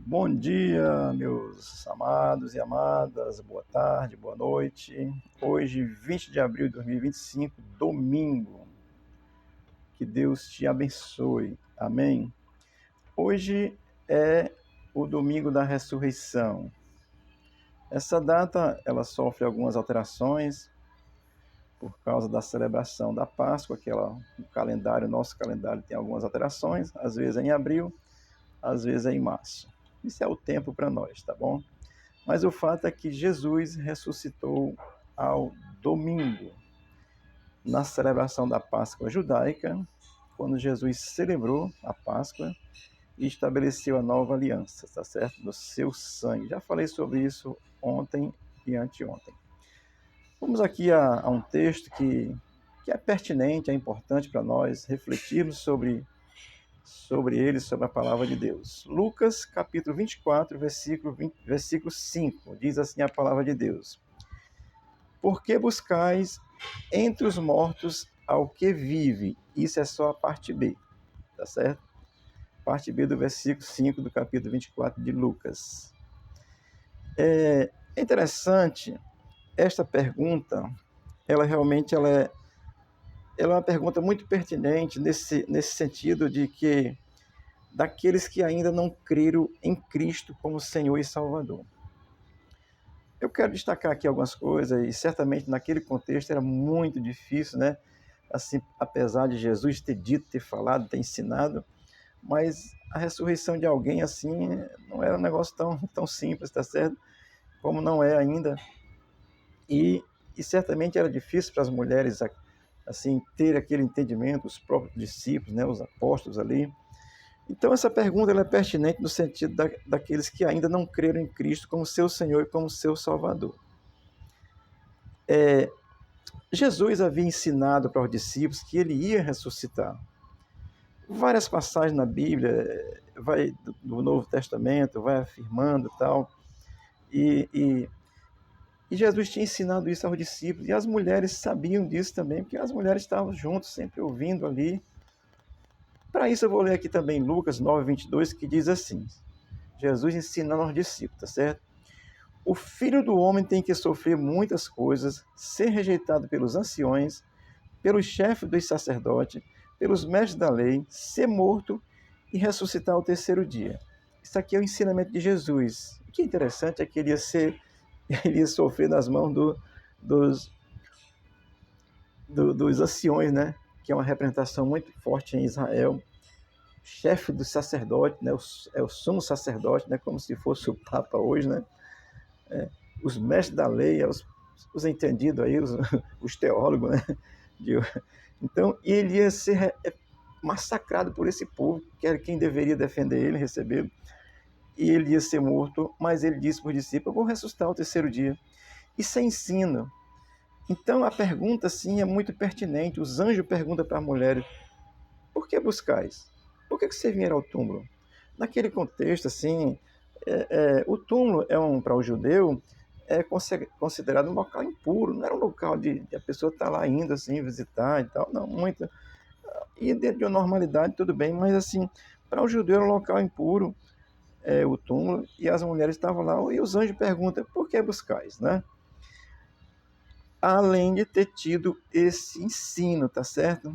Bom dia, meus amados e amadas, boa tarde, boa noite. Hoje, 20 de abril de 2025, domingo. Que Deus te abençoe. Amém. Hoje é o domingo da ressurreição. Essa data, ela sofre algumas alterações por causa da celebração da Páscoa, nosso calendário tem algumas alterações, às vezes é em abril, às vezes é em março. Isso é o tempo para nós, tá bom? Mas o fato é que Jesus ressuscitou ao domingo, na celebração da Páscoa judaica, quando Jesus celebrou a Páscoa e estabeleceu a nova aliança, tá certo? Do seu sangue. Já falei sobre isso ontem e anteontem. Vamos aqui a um texto que é pertinente, é importante para nós refletirmos sobre ele, sobre a palavra de Deus. Lucas, capítulo 24, versículo 5, diz assim a palavra de Deus: Por que buscais entre os mortos ao que vive? Isso é só a parte B, tá certo? Parte B do versículo 5 do capítulo 24 de Lucas. É interessante esta pergunta, ela é uma pergunta muito pertinente nesse sentido de que daqueles que ainda não creram em Cristo como Senhor e Salvador. Eu quero destacar aqui algumas coisas, e certamente naquele contexto era muito difícil, né? Assim, apesar de Jesus ter dito, ter falado, ter ensinado, mas a ressurreição de alguém assim não era um negócio tão simples, tá certo? Como não é ainda. E certamente era difícil para as mulheres assim ter aquele entendimento, os próprios discípulos, né, os apóstolos ali. Então essa pergunta ela é pertinente no sentido daqueles que ainda não creram em Cristo como seu Senhor e como seu Salvador. Jesus havia ensinado para os discípulos que ele ia ressuscitar. Várias passagens na Bíblia, do Novo Testamento, vai afirmando tal. E Jesus tinha ensinado isso aos discípulos, e as mulheres sabiam disso também, porque as mulheres estavam juntas, sempre ouvindo ali. Para isso eu vou ler aqui também Lucas 9:22, que diz assim, Jesus ensinando aos discípulos, tá certo? O Filho do Homem tem que sofrer muitas coisas, ser rejeitado pelos anciões, pelos chefes dos sacerdotes, pelos mestres da lei, ser morto e ressuscitar ao terceiro dia. Isso aqui é o ensinamento de Jesus. O que é interessante é que ele ia sofrer nas mãos dos, dos anciões, né? Que é uma representação muito forte em Israel. Chefe do sacerdote, né? É o sumo sacerdote, né? Como se fosse o Papa hoje, né? Os mestres da lei, os entendidos aí, os teólogos, né? Então, ele ia ser massacrado por esse povo, que era quem deveria defender ele, recebê-lo, e ele ia ser morto, mas ele disse para os discípulos: eu vou ressuscitar ao terceiro dia. Isso é ensino. Então, a pergunta, sim, é muito pertinente. Os anjos perguntam para as mulheres: por que buscais? Por que vocês vieram ao túmulo? Naquele contexto, assim, o túmulo para o judeu, é considerado um local impuro, não era um local de a pessoa estar lá indo, assim, visitar e tal, não, muito. E dentro de uma normalidade, tudo bem, mas assim, para o judeu era um local impuro, o túmulo, e as mulheres estavam lá, e os anjos perguntam: por que buscais, né? Além de ter tido esse ensino, tá certo?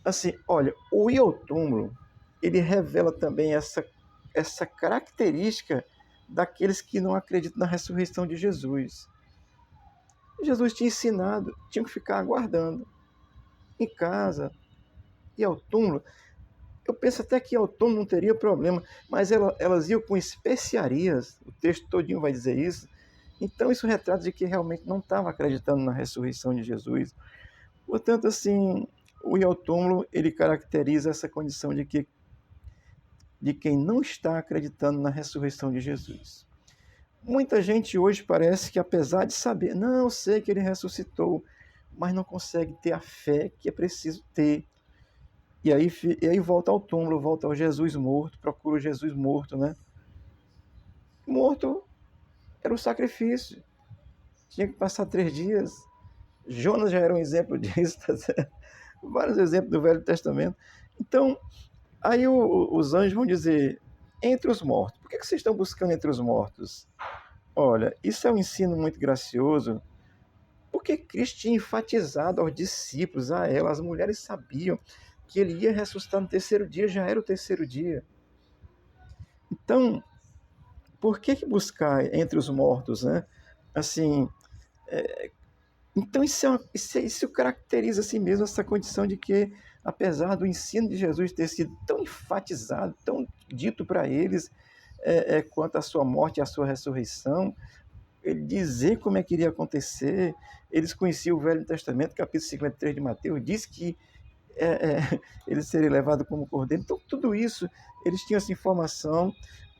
Assim, olha, o ir ao túmulo, ele revela também essa característica daqueles que não acreditam na ressurreição de Jesus. Jesus tinha ensinado, tinha que ficar aguardando em casa, ir ao túmulo. Eu penso até que ir ao túmulo não teria problema, mas elas iam com especiarias, o texto todinho vai dizer isso. Então isso retrata de que realmente não estavam acreditando na ressurreição de Jesus. Portanto, assim, o ir ao túmulo, ele caracteriza essa condição de quem não está acreditando na ressurreição de Jesus. Muita gente hoje parece que, apesar de saber, não, eu sei que ele ressuscitou, mas não consegue ter a fé que é preciso ter. E aí volta ao túmulo, volta ao Jesus morto, procura o Jesus morto, né? Morto era o sacrifício. Tinha que passar 3 dias. Jonas já era um exemplo disso, tá certo? Vários exemplos do Velho Testamento. Então, aí os anjos vão dizer: entre os mortos. Por que vocês estão buscando entre os mortos? Olha, isso é um ensino muito gracioso, porque Cristo tinha enfatizado aos discípulos, a ela, as mulheres sabiam que ele ia ressuscitar no terceiro dia, já era o terceiro dia. Então, por que buscar entre os mortos, né? Assim, então isso caracteriza assim mesmo essa condição de que, apesar do ensino de Jesus ter sido tão enfatizado, tão dito para eles, quanto à sua morte e à sua ressurreição, ele dizer como é que iria acontecer, eles conheciam o Velho Testamento, capítulo 53 de Mateus, diz que ele seria levado como cordeiro. Então, tudo isso, eles tinham essa informação,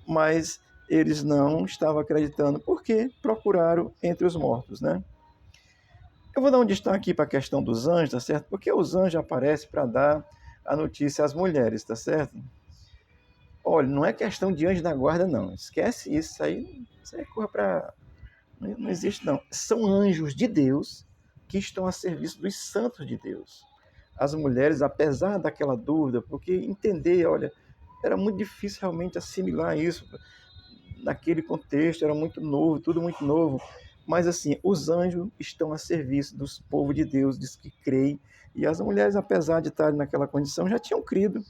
mas eles não estavam acreditando, porque procuraram entre os mortos, né? Eu vou dar um destaque aqui para a questão dos anjos, tá certo? Porque os anjos aparecem para dar a notícia às mulheres, tá certo? Olha, não é questão de anjo da guarda, não. Esquece isso aí corra para... Não existe, não. São anjos de Deus que estão a serviço dos santos de Deus. As mulheres, apesar daquela dúvida, porque entender, olha, era muito difícil realmente assimilar isso naquele contexto, era muito novo, tudo muito novo. Mas assim, os anjos estão a serviço dos povos de Deus, dos que creem, e as mulheres, apesar de estarem naquela condição, já tinham crido.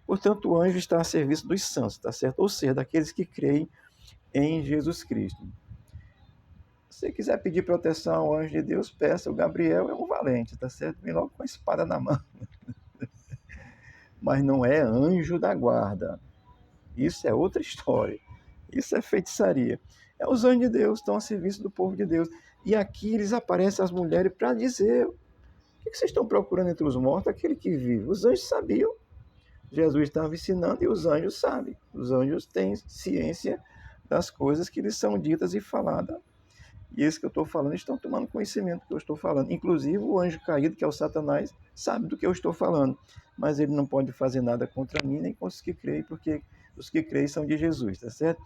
Portanto, o anjo está a serviço dos santos, tá certo? Ou seja, daqueles que creem em Jesus Cristo. Se você quiser pedir proteção ao anjo de Deus, peça. O Gabriel é um valente, tá certo? Vem logo com a espada na mão. Mas não é anjo da guarda. Isso é outra história. Isso é feitiçaria. Os anjos de Deus estão a serviço do povo de Deus. E aqui eles aparecem as mulheres para dizer: o que vocês estão procurando entre os mortos? Aquele que vive. Os anjos sabiam. Jesus estava ensinando e os anjos sabem. Os anjos têm ciência das coisas que lhes são ditas e faladas. E esse que eu estou falando, estão tomando conhecimento do que eu estou falando. Inclusive o anjo caído, que é o Satanás, sabe do que eu estou falando. Mas ele não pode fazer nada contra mim, nem contra os que creem, porque os que creem são de Jesus, tá certo?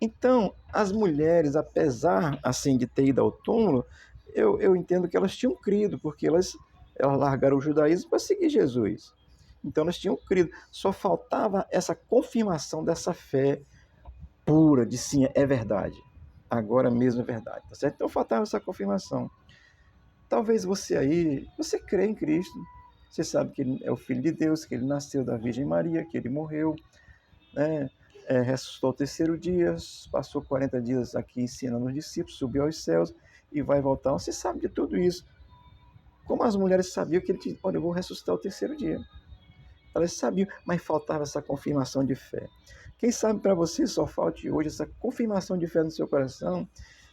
Então, as mulheres, apesar assim de ter ido ao túmulo, eu entendo que elas tinham crido, porque elas largaram o judaísmo para seguir Jesus. Então elas tinham crido. Só faltava essa confirmação dessa fé pura, de sim, é verdade. Agora mesmo é verdade, tá certo? Então faltava essa confirmação. Talvez você aí, você crê em Cristo, você sabe que ele é o Filho de Deus, que ele nasceu da Virgem Maria, que ele morreu, né? Ressuscitou o terceiro dia, passou 40 dias aqui ensinando os discípulos, subiu aos céus e vai voltar. Você sabe de tudo isso. Como as mulheres sabiam que ele disse: olha, eu vou ressuscitar o terceiro dia. Elas sabiam, mas faltava essa confirmação de fé. Quem sabe para você só falte hoje essa confirmação de fé no seu coração,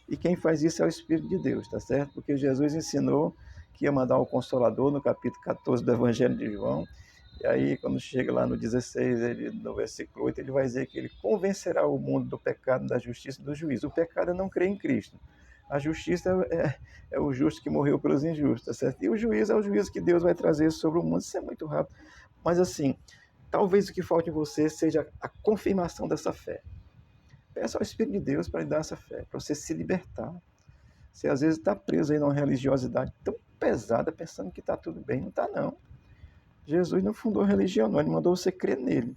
e quem faz isso é o Espírito de Deus, tá certo? Porque Jesus ensinou que ia mandar o Consolador no capítulo 14 do Evangelho de João, e aí quando chega lá no 16, no versículo 8, ele vai dizer que ele convencerá o mundo do pecado, da justiça e do juízo. O pecado é não crer em Cristo. A justiça é o justo que morreu pelos injustos, tá certo? E o juízo é o juízo que Deus vai trazer sobre o mundo. Isso é muito rápido. Mas assim, talvez o que falte em você seja a confirmação dessa fé. Peça ao Espírito de Deus para lhe dar essa fé, para você se libertar. Você às vezes está preso aí numa religiosidade tão pesada, pensando que está tudo bem. Não está, não. Jesus não fundou religião, não. Ele mandou você crer nele.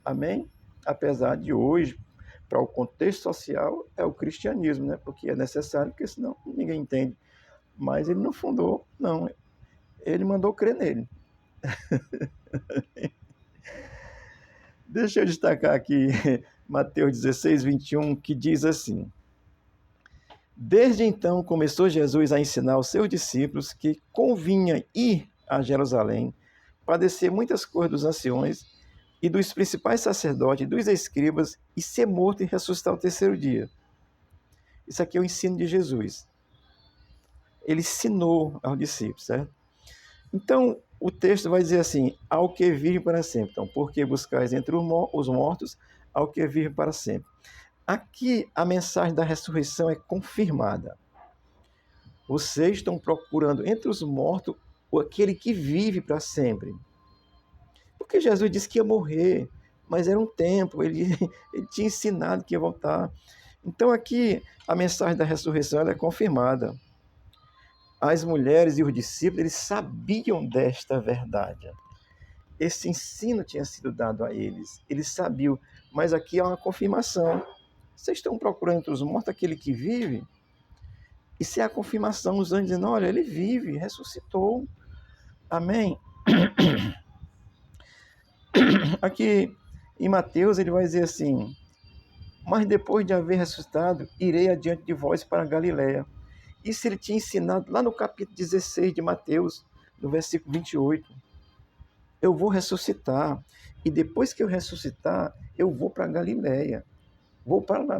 Amém? Apesar de hoje, para o contexto social, é o cristianismo, né? Porque é necessário, porque senão ninguém entende. Mas ele não fundou, não. Ele mandou crer nele. Deixa eu destacar aqui Mateus 16, 21, que diz assim: desde então começou Jesus a ensinar aos seus discípulos que convinha ir a Jerusalém, padecer muitas coisas dos anciões e dos principais sacerdotes, dos escribas, e ser morto e ressuscitar ao terceiro dia. Isso aqui é o ensino de Jesus. Ele ensinou aos discípulos, certo? Então, o texto vai dizer assim: ao que vive para sempre. Então, porque buscais entre os mortos, ao que vive para sempre. Aqui a mensagem da ressurreição é confirmada. Vocês estão procurando entre os mortos aquele que vive para sempre. Porque Jesus disse que ia morrer, mas era um tempo, ele tinha ensinado que ia voltar. Então aqui a mensagem da ressurreição ela é confirmada. As mulheres e os discípulos, eles sabiam desta verdade. Esse ensino tinha sido dado a eles. Eles sabiam. Mas aqui é uma confirmação. Vocês estão procurando entre os mortos aquele que vive? Isso é a confirmação, os anjos dizendo, olha, ele vive, ressuscitou. Amém? Aqui em Mateus ele vai dizer assim, mas depois de haver ressuscitado, irei adiante de vós para a Galiléia. Isso ele tinha ensinado lá no capítulo 16 de Mateus, no versículo 28. Eu vou ressuscitar, e depois que eu ressuscitar, eu vou para a Galiléia. Vou para lá,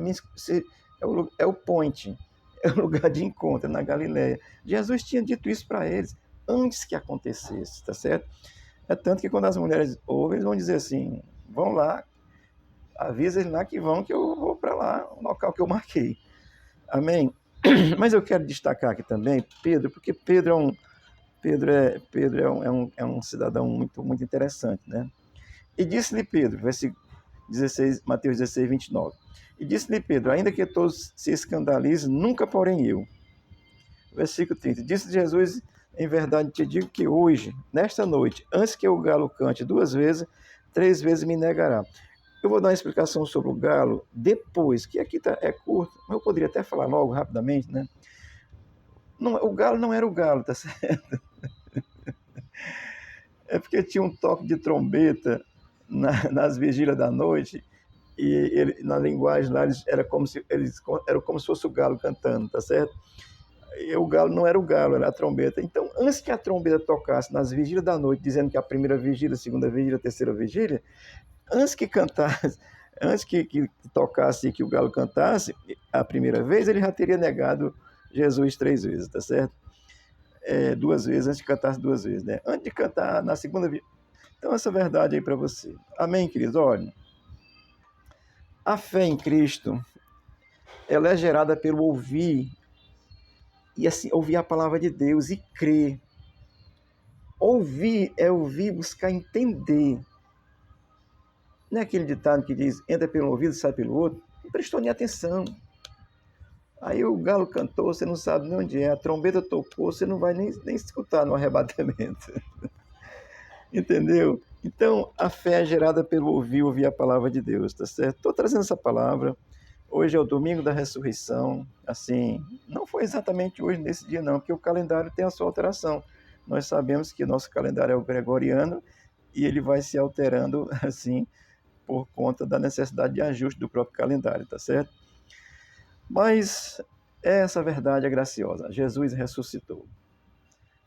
é o point, é o lugar de encontro, na Galiléia. Jesus tinha dito isso para eles, antes que acontecesse, tá certo? É tanto que quando as mulheres ouvem, eles vão dizer assim, vão lá, avisa eles lá que vão, que eu vou para lá, o local que eu marquei. Amém? Mas eu quero destacar aqui também Pedro, porque Pedro é um cidadão muito, muito interessante, né? E disse-lhe Pedro, versículo 16, Mateus 16, 29. E disse-lhe Pedro, ainda que todos se escandalizem, nunca porém eu. Versículo 30. Disse Jesus, em verdade te digo que hoje, nesta noite, antes que o galo cante 2 vezes, 3 vezes me negará. Eu vou dar uma explicação sobre o galo depois, que aqui é curto, mas eu poderia até falar logo, rapidamente, né? Não, o galo não era o galo, tá certo? É porque tinha um toque de trombeta nas vigílias da noite, e ele, na linguagem lá, era como se fosse o galo cantando, tá certo? E o galo não era o galo, era a trombeta. Então, antes que a trombeta tocasse nas vigílias da noite, dizendo que a primeira vigília, a segunda vigília, a terceira vigília, antes que cantasse, antes que tocasse e que o galo cantasse a primeira vez, ele já teria negado Jesus 3 vezes, tá certo? 2 vezes, antes de cantar 2 vezes, né? Antes de cantar na segunda vigília. Então, essa verdade aí para você. Amém, queridos? Olha, a fé em Cristo, ela é gerada pelo ouvir, e assim, ouvir a palavra de Deus e crer. Ouvir é ouvir, buscar entender. Não é aquele ditado que diz, entra pelo ouvido e sai pelo outro? Não prestou nem atenção. Aí o galo cantou, você não sabe nem onde é, a trombeta tocou, você não vai nem escutar no arrebatamento. Entendeu? Então, a fé é gerada pelo ouvir a palavra de Deus, tá certo? Estou trazendo essa palavra. Hoje é o domingo da ressurreição. Assim, não foi exatamente hoje, nesse dia não, porque o calendário tem a sua alteração. Nós sabemos que nosso calendário é o gregoriano e ele vai se alterando, assim, por conta da necessidade de ajuste do próprio calendário, tá certo? Mas essa verdade é graciosa. Jesus ressuscitou.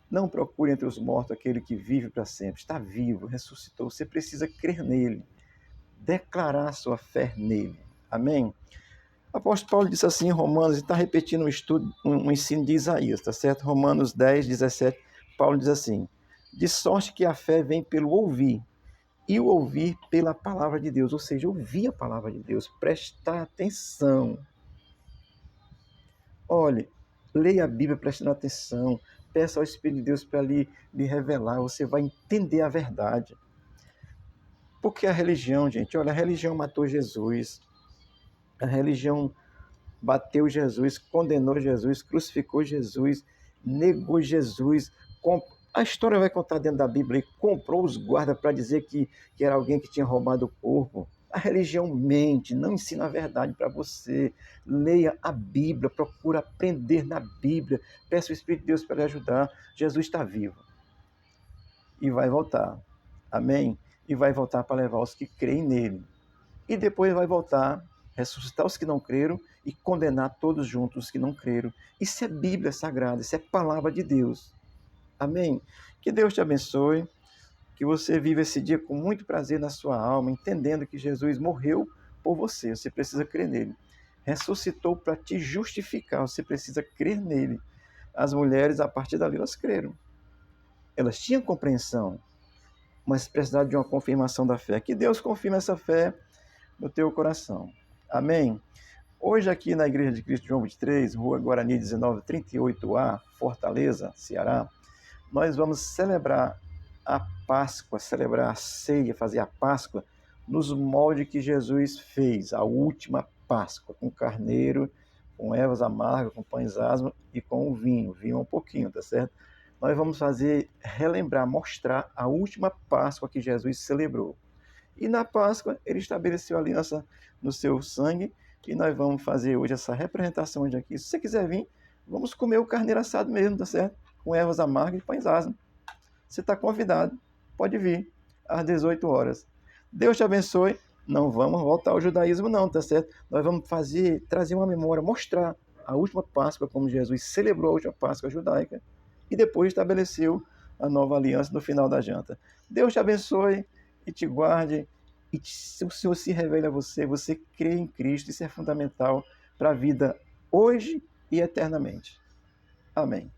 Não procure entre os mortos aquele que vive para sempre. Está vivo, ressuscitou. Você precisa crer nele, declarar sua fé nele. Amém? O apóstolo Paulo disse assim em Romanos, e está repetindo um ensino de Isaías, tá certo? Romanos 10, 17, Paulo diz assim, de sorte que a fé vem pelo ouvir, e o ouvir pela palavra de Deus, ou seja, ouvir a palavra de Deus, prestar atenção. Olhe, leia a Bíblia prestando atenção, peça ao Espírito de Deus para lhe revelar, você vai entender a verdade. Porque a religião, gente, olha, a religião matou Jesus, a religião bateu Jesus, condenou Jesus, crucificou Jesus, negou Jesus. A história vai contar dentro da Bíblia, ele comprou os guardas para dizer que era alguém que tinha roubado o corpo. A religião mente, não ensina a verdade para você. Leia a Bíblia, procura aprender na Bíblia, peça o Espírito de Deus para lhe ajudar. Jesus está vivo e vai voltar. Amém? E vai voltar para levar os que creem nele. E depois vai voltar, ressuscitar os que não creram e condenar todos juntos os que não creram. Isso é Bíblia Sagrada, isso é palavra de Deus. Amém? Que Deus te abençoe, que você viva esse dia com muito prazer na sua alma, entendendo que Jesus morreu por você, você precisa crer nele. Ressuscitou para te justificar, você precisa crer nele. As mulheres, a partir dali, elas creram. Elas tinham compreensão, mas precisavam de uma confirmação da fé. Que Deus confirme essa fé no teu coração. Amém? Hoje aqui na Igreja de Cristo João 23, Rua Guarani 1938A, Fortaleza, Ceará, nós vamos celebrar a Páscoa, celebrar a ceia, fazer a Páscoa nos moldes que Jesus fez, a última Páscoa, com carneiro, com ervas amargas, com pães asmos e com o vinho. Vinho um pouquinho, tá certo? nós vamos fazer, relembrar, mostrar a última Páscoa que Jesus celebrou. E na Páscoa, ele estabeleceu a aliança no seu sangue, e nós vamos fazer hoje essa representação hoje aqui. Se você quiser vir, vamos comer o carneiro assado mesmo, tá certo? Com ervas amargas e pães asmos. Você está convidado, pode vir, às 18 horas. Deus te abençoe. Não vamos voltar ao judaísmo não, tá certo? Nós vamos trazer uma memória, mostrar a última Páscoa, como Jesus celebrou a última Páscoa judaica, e depois estabeleceu a nova aliança no final da janta. Deus te abençoe e te guarde, e o Senhor se revele a você, você crê em Cristo, isso é fundamental para a vida hoje e eternamente. Amém.